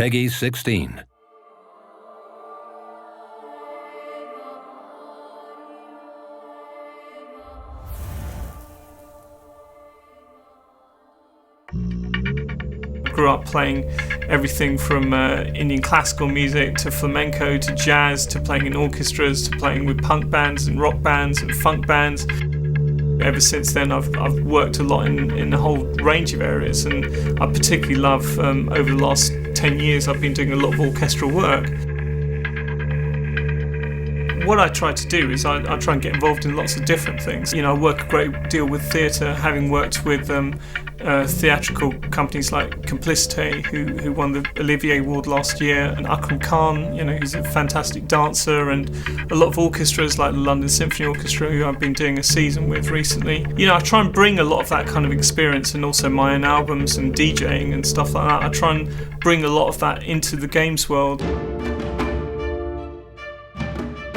Peggy 16. Grew up playing everything from Indian classical music to flamenco to jazz to playing in orchestras to playing with punk bands and rock bands and funk bands. Ever since then I've worked a lot in a whole range of areas, and I particularly love, over the last 10 years I've been doing a lot of orchestral work. What I try to do is I try and get involved in lots of different things. I work a great deal with theatre, having worked with theatrical companies like Complicité, who won the Olivier Award last year, and Akram Khan, who's a fantastic dancer, and a lot of orchestras like the London Symphony Orchestra, who I've been doing a season with recently. I try and bring a lot of that kind of experience, and also my own albums and DJing and stuff like that. I try and bring a lot of that into the games world.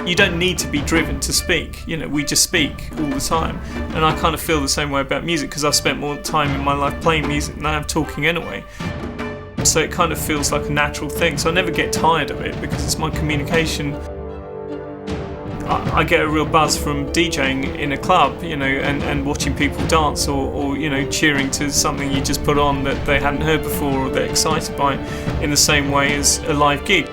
You don't need to be driven to speak, we just speak all the time. And I kind of feel the same way about music, because I've spent more time in my life playing music than I have talking anyway. So it kind of feels like a natural thing, so I never get tired of it because it's my communication. I get a real buzz from DJing in a club, and watching people dance or cheering to something you just put on that they hadn't heard before or they're excited by, in the same way as a live gig.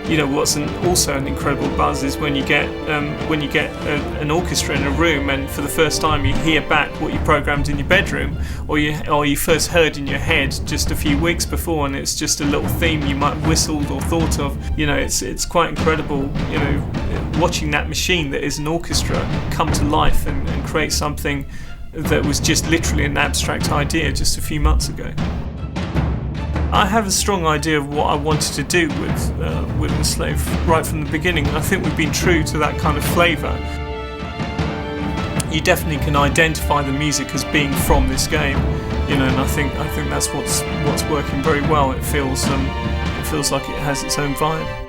What's also an incredible buzz is when you get an orchestra in a room, and for the first time you hear back what you programmed in your bedroom, or you first heard in your head just a few weeks before, and it's just a little theme you might have whistled or thought of. It's quite incredible. Watching that machine that is an orchestra come to life and create something that was just literally an abstract idea just a few months ago. I have a strong idea of what I wanted to do with Enslaved right from the beginning, and I think we've been true to that kind of flavour. You definitely can identify the music as being from this game, and I think that's what's working very well. It feels like it has its own vibe.